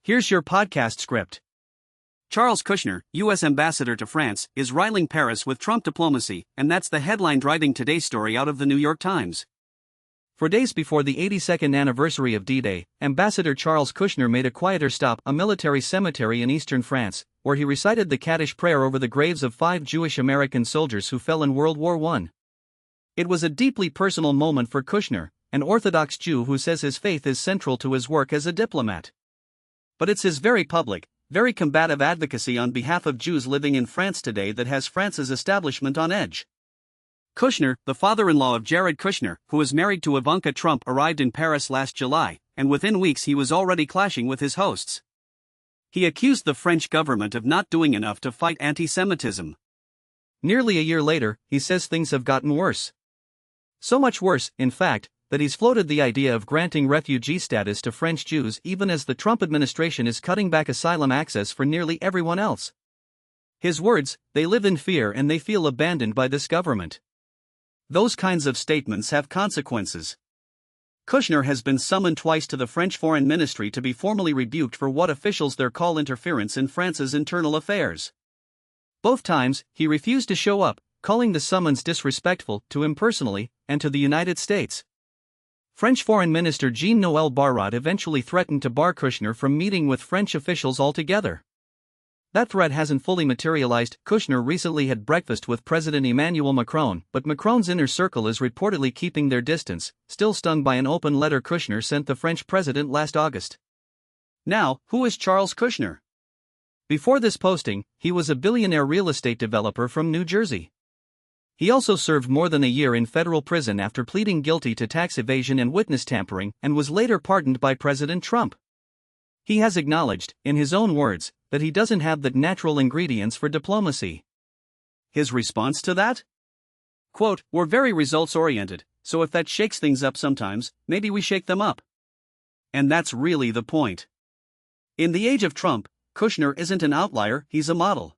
Here's your podcast script. Charles Kushner, U.S. Ambassador to France, is riling Paris with Trump diplomacy, and that's the headline driving today's story out of the New York Times. For days before the 82nd anniversary of D-Day, Ambassador Charles Kushner made a quieter stop, a military cemetery in eastern France, where he recited the Kaddish prayer over the graves of 5 Jewish American soldiers who fell in World War I. It was a deeply personal moment for Kushner, an Orthodox Jew who says his faith is central to his work as a diplomat. But it's his very public, very combative advocacy on behalf of Jews living in France today that has France's establishment on edge. Kushner, the father-in-law of Jared Kushner, who is married to Ivanka Trump, arrived in Paris last July, and within weeks he was already clashing with his hosts. He accused the French government of not doing enough to fight anti-Semitism. Nearly a year later, he says things have gotten worse. So much worse, in fact, that he's floated the idea of granting refugee status to French Jews even as the Trump administration is cutting back asylum access for nearly everyone else. His words, "They live in fear and they feel abandoned by this government." Those kinds of statements have consequences. Kushner has been summoned twice to the French Foreign Ministry to be formally rebuked for what officials there call interference in France's internal affairs. Both times, he refused to show up, calling the summons disrespectful to him personally and to the United States. French Foreign Minister Jean-Noël Barrot eventually threatened to bar Kushner from meeting with French officials altogether. That threat hasn't fully materialized. Kushner recently had breakfast with President Emmanuel Macron, but Macron's inner circle is reportedly keeping their distance, still stung by an open letter Kushner sent the French president last August. Now, who is Charles Kushner? Before this posting, he was a billionaire real estate developer from New Jersey. He also served more than a year in federal prison after pleading guilty to tax evasion and witness tampering, and was later pardoned by President Trump. He has acknowledged, in his own words, that he doesn't have the natural ingredients for diplomacy. His response to that? Quote, "We're very results-oriented, so if that shakes things up sometimes, maybe we shake them up." And that's really the point. In the age of Trump, Kushner isn't an outlier, he's a model.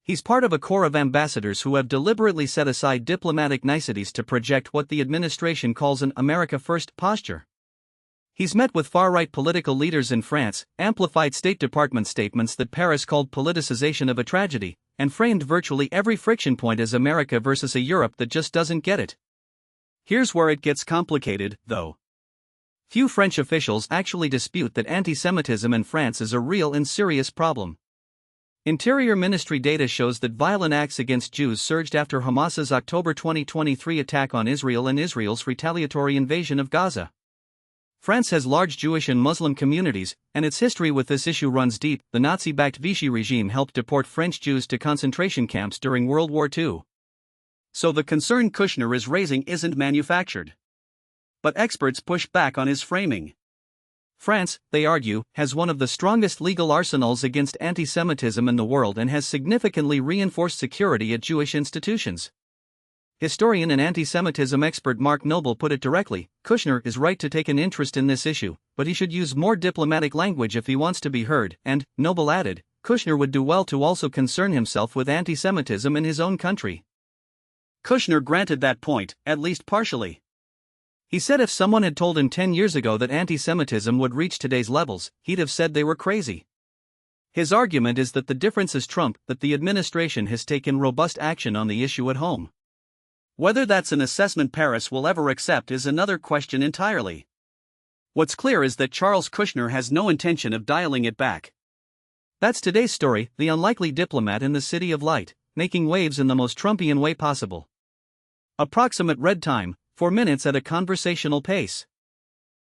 He's part of a core of ambassadors who have deliberately set aside diplomatic niceties to project what the administration calls an America First posture. He's met with far-right political leaders in France, amplified State Department statements that Paris called politicization of a tragedy, and framed virtually every friction point as America versus a Europe that just doesn't get it. Here's where it gets complicated, though. Few French officials actually dispute that anti-Semitism in France is a real and serious problem. Interior Ministry data shows that violent acts against Jews surged after Hamas's October 2023 attack on Israel and Israel's retaliatory invasion of Gaza. France has large Jewish and Muslim communities, and its history with this issue runs deep. The Nazi-backed Vichy regime helped deport French Jews to concentration camps during World War II. So the concern Kushner is raising isn't manufactured. But experts push back on his framing. France, they argue, has one of the strongest legal arsenals against anti-Semitism in the world and has significantly reinforced security at Jewish institutions. Historian and anti-Semitism expert Mark Noble put it directly: Kushner is right to take an interest in this issue, but he should use more diplomatic language if he wants to be heard, and, Noble added, Kushner would do well to also concern himself with anti-Semitism in his own country. Kushner granted that point, at least partially. He said if someone had told him 10 years ago that anti-Semitism would reach today's levels, he'd have said they were crazy. His argument is that the difference is Trump, that the administration has taken robust action on the issue at home. Whether that's an assessment Paris will ever accept is another question entirely. What's clear is that Charles Kushner has no intention of dialing it back. That's today's story, the unlikely diplomat in the City of Light, making waves in the most Trumpian way possible. Approximate read time, 4 minutes at a conversational pace.